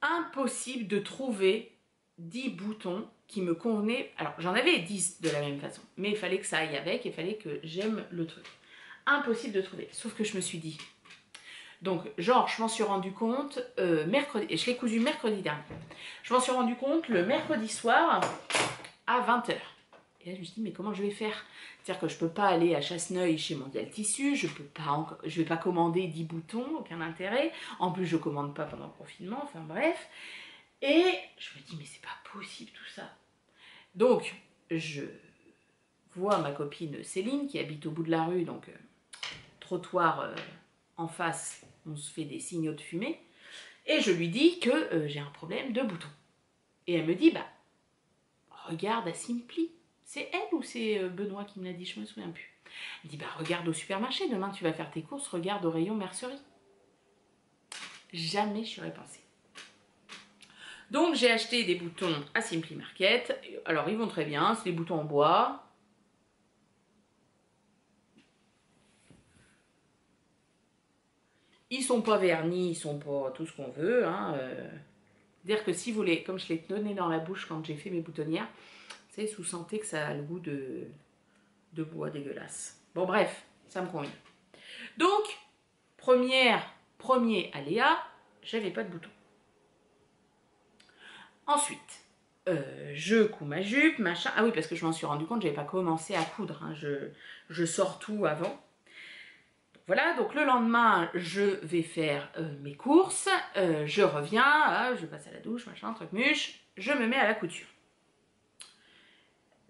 impossible de trouver 10 boutons qui me convenaient. Alors j'en avais 10 de la même façon, mais il fallait que ça aille avec, il fallait que j'aime le truc. Impossible de trouver, sauf que je me suis dit, donc genre je m'en suis rendu compte mercredi, et je l'ai cousu mercredi dernier, je m'en suis rendu compte le mercredi soir à 20 h. Et là je me suis dit mais comment je vais faire? C'est-à-dire que je peux pas aller à Chasseneuil chez Mondial Tissu, je vais pas commander 10 boutons, aucun intérêt, en plus je commande pas pendant le confinement, enfin bref. Et je me dis mais c'est pas possible tout ça. Donc je vois ma copine Céline qui habite au bout de la rue, donc trottoir en face, on se fait des signaux de fumée, et je lui dis que j'ai un problème de boutons. Et elle me dit bah regarde à Simply. C'est elle ou c'est Benoît qui me l'a dit, je me souviens plus. Elle dit bah regarde au supermarché, demain tu vas faire tes courses, regarde au rayon mercerie. Jamais je aurais pensé. Donc j'ai acheté des boutons à Simply Market. Alors ils vont très bien, c'est des boutons en bois. Ils sont pas vernis, ils sont pas tout ce qu'on veut. Hein, dire que si vous les, comme je les tenais dans la bouche quand j'ai fait mes boutonnières, vous savez, vous sentez que ça a le goût de bois dégueulasse. Bon bref, ça me convient. Donc, premier aléa, j'avais pas de bouton. Ensuite, je couds ma jupe, machin. Ah oui, parce que je m'en suis rendu compte, j'avais pas commencé à coudre. Hein. Je sors tout avant. Voilà, donc le lendemain, je vais faire mes courses. Je reviens, je passe à la douche, machin, truc muche. Je me mets à la couture.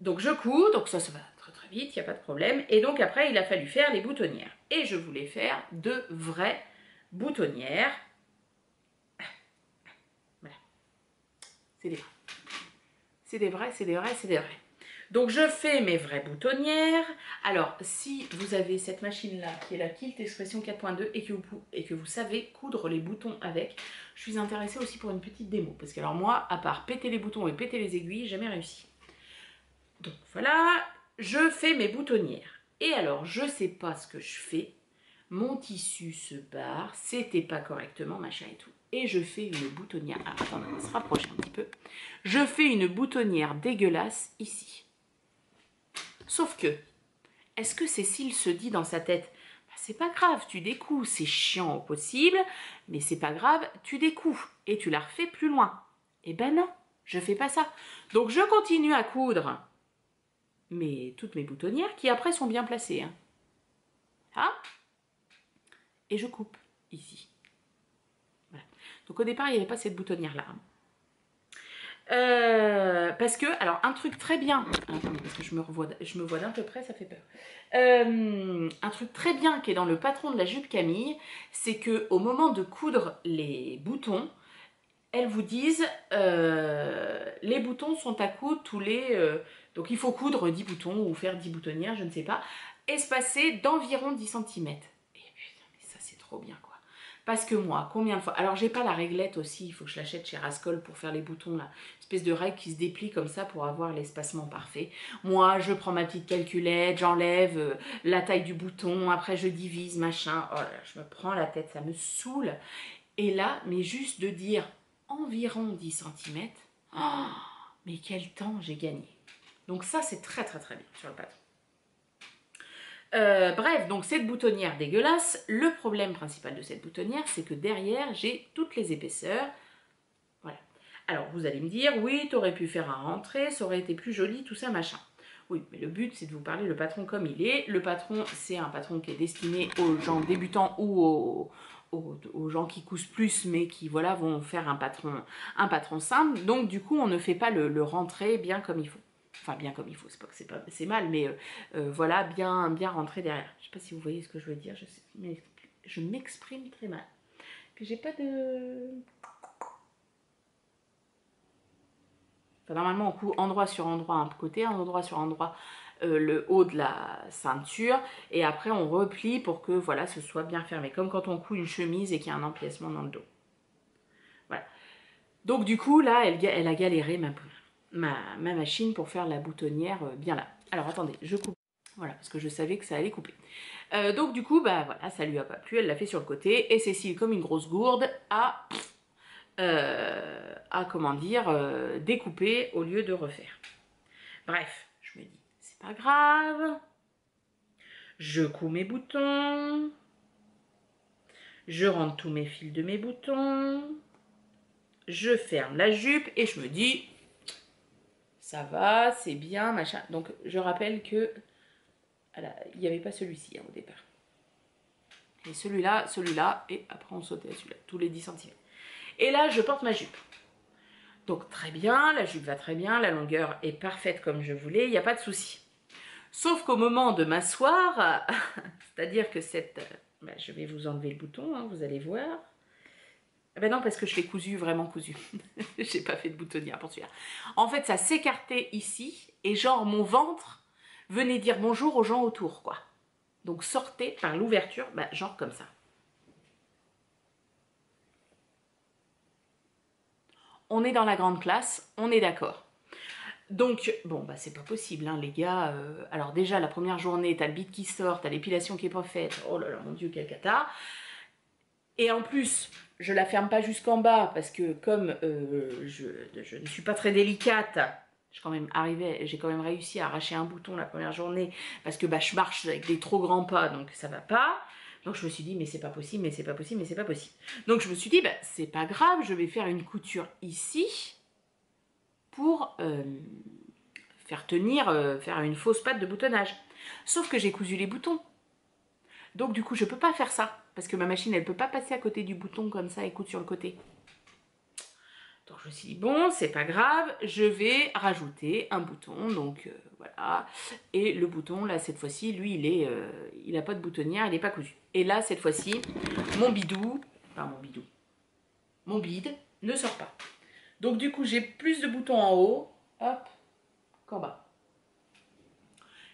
Donc je couds, donc ça va très vite, il n'y a pas de problème. Et donc après, il a fallu faire les boutonnières. Et je voulais faire de vraies boutonnières. Voilà. C'est des vrais. C'est des vrais, c'est des vrais, c'est des vrais. Donc je fais mes vraies boutonnières. Alors si vous avez cette machine-là, qui est la Kilt Expression 4.2 et que vous savez coudre les boutons avec, je suis intéressée aussi pour une petite démo. Parce que alors moi, à part péter les boutons et péter les aiguilles, jamais réussi. Donc voilà, je fais mes boutonnières. Et alors, je sais pas ce que je fais. Mon tissu se barre, c'était pas correctement, machin et tout. Et je fais une boutonnière. Ah, attendez, on va se rapprocher un petit peu. Je fais une boutonnière dégueulasse ici. Sauf que, est-ce que Cécile se dit dans sa tête, bah, c'est pas grave, tu découds, c'est chiant au possible, mais c'est pas grave, tu découds et tu la refais plus loin. Eh ben non, je fais pas ça. Donc je continue à coudre toutes mes boutonnières qui après sont bien placées. Hein. Ah, et je coupe ici. Voilà. Donc au départ, il n'y avait pas cette boutonnière-là. Parce que, alors un truc très bien, parce que je me vois d'un peu près, ça fait peur. Un truc très bien qui est dans le patron de la jupe Camille, c'est que au moment de coudre les boutons, elles vous disent les boutons sont à coudre tous les... donc il faut coudre 10 boutons ou faire 10 boutonnières, je ne sais pas, espacés d'environ 10 cm. Et putain, mais ça c'est trop bien quoi. Parce que moi, combien de fois... Alors j'ai pas la réglette aussi, il faut que je l'achète chez Rascol pour faire les boutons là. Une espèce de règle qui se déplie comme ça pour avoir l'espacement parfait. Moi, je prends ma petite calculette, j'enlève la taille du bouton, après je divise, machin. Oh là là, je me prends la tête, ça me saoule. Et là, mais juste de dire environ 10 cm, oh, mais quel temps j'ai gagné. Donc ça, c'est très bien sur le patron. Bref, donc cette boutonnière dégueulasse, le problème principal de cette boutonnière, c'est que derrière, j'ai toutes les épaisseurs. Voilà. Alors, vous allez me dire, oui, tu aurais pu faire un rentré, ça aurait été plus joli, tout ça, machin. Oui, mais le but, c'est de vous parler le patron comme il est. Le patron, c'est un patron qui est destiné aux gens débutants ou aux gens qui cousent plus, mais qui, voilà, vont faire un patron simple. Donc, du coup, on ne fait pas le rentré bien comme il faut. Enfin, bien comme il faut, c'est mal, mais voilà, bien rentré derrière. Je ne sais pas si vous voyez ce que je veux dire, je m'exprime très mal. Puis j'ai pas de... Enfin, normalement, on coud endroit sur endroit un côté, endroit sur endroit le haut de la ceinture, et après on replie pour que, voilà, ce soit bien fermé, comme quand on coud une chemise et qu'il y a un empiècement dans le dos. Voilà. Donc du coup, là, elle a galéré ma machine pour faire la boutonnière bien là. Alors attendez, je coupe. Voilà, parce que je savais que ça allait couper. Donc du coup, bah voilà, ça lui a pas plu, elle l'a fait sur le côté. Et Cécile, comme une grosse gourde, a à comment dire, découper au lieu de refaire. Bref, je me dis, c'est pas grave. Je couds mes boutons. Je rentre tous mes fils de mes boutons. Je ferme la jupe et je me dis, ça va, c'est bien, machin. Donc, je rappelle que il n'y avait pas celui-ci hein, au départ. Et celui-là, et après on sautait à celui-là, tous les 10 cm. Et là, je porte ma jupe. Donc, très bien, la jupe va très bien, la longueur est parfaite comme je voulais, il n'y a pas de souci. Sauf qu'au moment de m'asseoir, c'est-à-dire que je vais vous enlever le bouton, hein, vous allez voir. Ben non, parce que je l'ai cousu, vraiment cousu. J'ai pas fait de boutonnière pour celui-là. En fait, ça s'écartait ici, et genre mon ventre venait dire bonjour aux gens autour, quoi. Donc sortez par l'ouverture, ben, genre comme ça. On est dans la grande classe, on est d'accord. Donc, bon, bah c'est pas possible, hein, les gars. Alors déjà, la première journée, t'as le bit qui sort, t'as l'épilation qui est pas faite. Oh là là, mon Dieu, quel cata. Et en plus, je la ferme pas jusqu'en bas parce que comme je ne suis pas très délicate, j'ai quand même réussi à arracher un bouton la première journée parce que bah, je marche avec des trop grands pas, donc ça va pas. Donc je me suis dit, mais c'est pas possible, mais c'est pas possible, mais c'est pas possible. Donc je me suis dit, bah, c'est pas grave, je vais faire une couture ici pour faire tenir, faire une fausse patte de boutonnage. Sauf que j'ai cousu les boutons. Donc du coup, je peux pas faire ça. Parce que ma machine, elle peut pas passer à côté du bouton comme ça et coudre sur le côté. Donc je me suis dit, bon, c'est pas grave, je vais rajouter un bouton. Donc voilà. Et le bouton, là, cette fois-ci, lui, il a pas de boutonnière, il n'est pas cousu. Et là, cette fois-ci, mon bide ne sort pas. Donc du coup, j'ai plus de boutons en haut, hop, qu'en bas.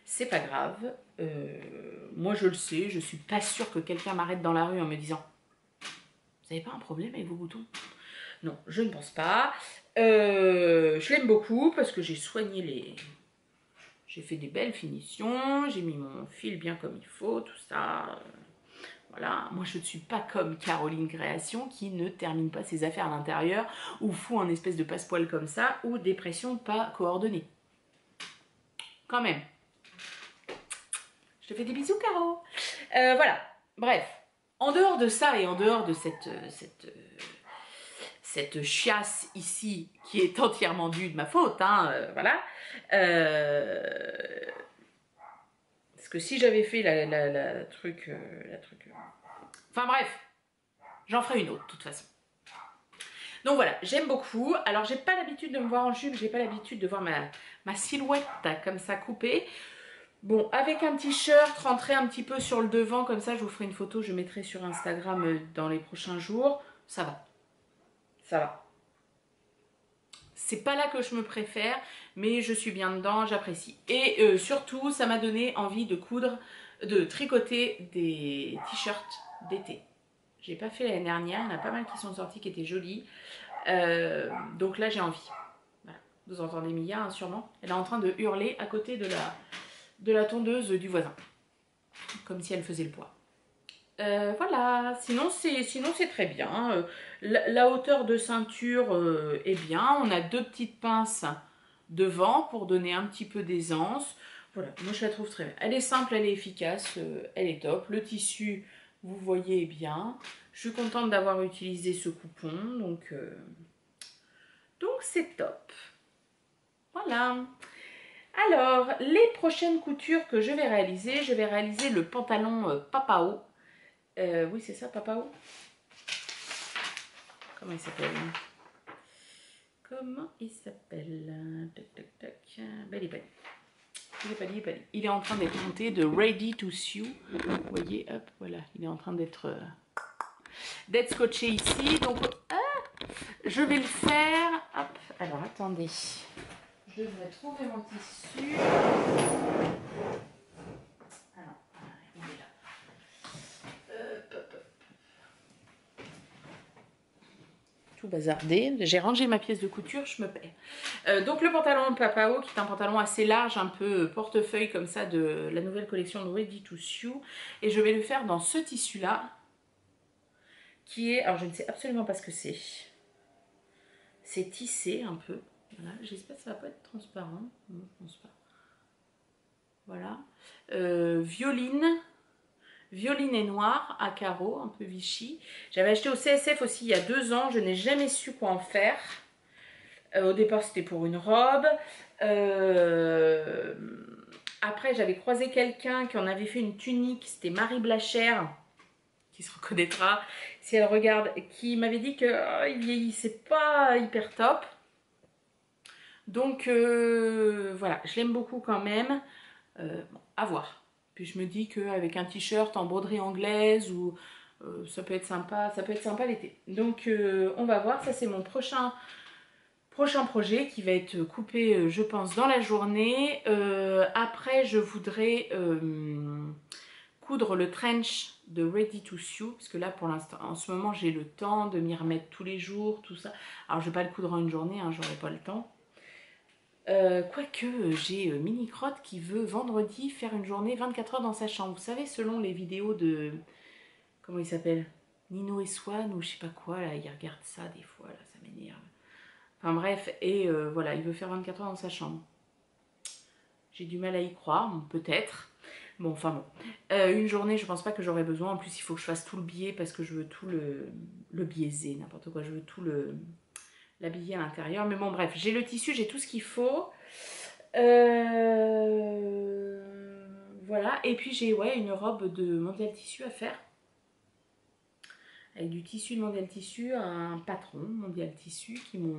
C'est pas grave. Moi, je le sais, je suis pas sûre que quelqu'un m'arrête dans la rue en me disant « Vous avez pas un problème avec vos boutons ?» Non, je ne pense pas. Je l'aime beaucoup parce que j'ai soigné les... J'ai fait des belles finitions, j'ai mis mon fil bien comme il faut, tout ça. Voilà, moi je ne suis pas comme Caroline Création qui ne termine pas ses affaires à l'intérieur ou fout un espèce de passepoil comme ça ou des pressions pas coordonnées. Quand même. Je te fais des bisous, Caro. Voilà, bref. En dehors de ça et en dehors de cette chiasse ici qui est entièrement due de ma faute, hein, voilà. Parce que si j'avais fait la truc... Enfin bref, j'en ferai une autre de toute façon. Donc voilà, j'aime beaucoup. Alors j'ai pas l'habitude de me voir en jupe, j'ai pas l'habitude de voir ma silhouette comme ça coupée. Bon, avec un t-shirt, rentrer un petit peu sur le devant, comme ça, je vous ferai une photo, je mettrai sur Instagram dans les prochains jours. Ça va. Ça va. C'est pas là que je me préfère, mais je suis bien dedans, j'apprécie. Et surtout, ça m'a donné envie de coudre, de tricoter des t-shirts d'été. J'ai pas fait l'année dernière, il y en a pas mal qui sont sortis, qui étaient jolis. Donc là, j'ai envie. Voilà. Vous entendez Mia, hein, sûrement. Elle est en train de hurler à côté de la tondeuse du voisin. Comme si elle faisait le poids. Voilà, sinon c'est très bien. La hauteur de ceinture est bien. On a deux petites pinces devant pour donner un petit peu d'aisance. Voilà, moi je la trouve très bien. Elle est simple, elle est efficace, elle est top. Le tissu, vous voyez bien. Je suis contente d'avoir utilisé ce coupon, donc c'est top. Voilà. Alors, les prochaines coutures que je vais réaliser le pantalon Papao. Oui, c'est ça, Papao. Comment il s'appelle? Comment il s'appelle? Tac, tac, tac. Bali. Il est en train d'être monté de Ready to Sew. Vous voyez, hop, voilà. Il est en train d'être scotché ici. Donc, je vais le faire. Hop, alors attendez. Je vais trouver mon tissu. Alors, il est là. Tout bazardé. J'ai rangé ma pièce de couture, je me perds. Donc le pantalon Papao, qui est un pantalon assez large, un peu portefeuille comme ça, de la nouvelle collection de Ready to Sew. Et je vais le faire dans ce tissu-là, qui est... Alors je ne sais absolument pas ce que c'est. C'est tissé un peu. Voilà. J'espère que ça va pas être transparent. Non, je pense pas. Voilà. Violine et noir à carreaux, un peu Vichy. J'avais acheté au CSF aussi il y a 2 ans. Je n'ai jamais su quoi en faire. Au départ, c'était pour une robe. Après, j'avais croisé quelqu'un qui en avait fait une tunique. C'était Marie Blachère, qui se reconnaîtra si elle regarde, qui m'avait dit qu'il vieillissait pas hyper top. Donc, voilà, je l'aime beaucoup quand même. Bon, à voir. Puis je me dis qu'avec un t-shirt en broderie anglaise, ou ça peut être sympa l'été. Donc, on va voir. Ça, c'est mon prochain projet qui va être coupé, je pense, dans la journée. Après, je voudrais coudre le trench de Ready to Sew, parce que là, pour l'instant, en ce moment, j'ai le temps de m'y remettre tous les jours, tout ça. Alors, je vais pas le coudre en une journée, hein, j'aurai pas le temps. Quoique, j'ai Mini Crotte qui veut vendredi faire une journée 24 heures dans sa chambre. Vous savez, selon les vidéos de... Comment il s'appelle, Nino et Swan, ou je sais pas quoi, là, il regarde ça des fois, là, ça m'énerve. Enfin bref, et voilà, il veut faire 24 heures dans sa chambre. J'ai du mal à y croire, peut-être. Bon, enfin bon. Une journée, je pense pas que j'aurai besoin. En plus, il faut que je fasse tout le billet parce que je veux tout le biaisé, n'importe quoi. Je veux tout l'habiller à l'intérieur. Mais bon, bref, j'ai le tissu, j'ai tout ce qu'il faut. Voilà. Et puis, j'ai une robe de Mondial Tissu à faire. Avec du tissu de Mondial Tissu, un patron Mondial Tissu qui m'ont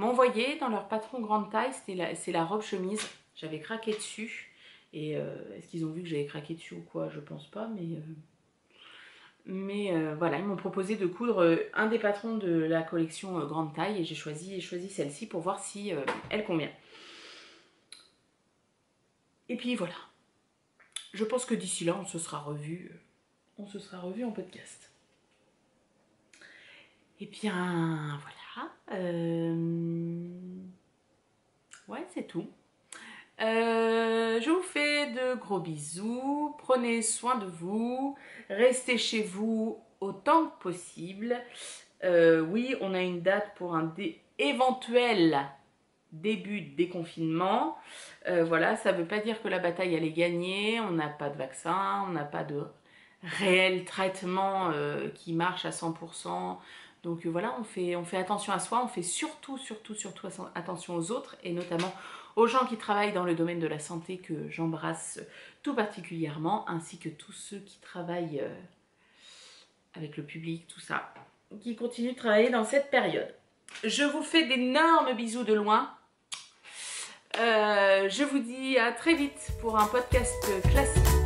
envoyé dans leur patron grande taille. C'est la robe chemise. J'avais craqué dessus. Et est-ce qu'ils ont vu que j'avais craqué dessus ou quoi? Je pense pas, mais voilà, ils m'ont proposé de coudre un des patrons de la collection grande taille, et j'ai choisi celle-ci pour voir si elle convient. Et puis voilà. Je pense que d'ici là, on se sera revu en podcast. Et bien voilà. Ouais, c'est tout. Je vous fais de gros bisous. Prenez soin de vous. Restez chez vous autant que possible. Oui, on a une date pour un éventuel début de déconfinement. Voilà, ça ne veut pas dire que la bataille elle est gagnée. On n'a pas de vaccin, on n'a pas de réel traitement qui marche à 100%. Donc voilà, on fait attention à soi, on fait surtout attention aux autres, et notamment aux gens qui travaillent dans le domaine de la santé, que j'embrasse tout particulièrement, ainsi que tous ceux qui travaillent avec le public, tout ça, qui continuent de travailler dans cette période. Je vous fais d'énormes bisous de loin. Je vous dis à très vite pour un podcast classique.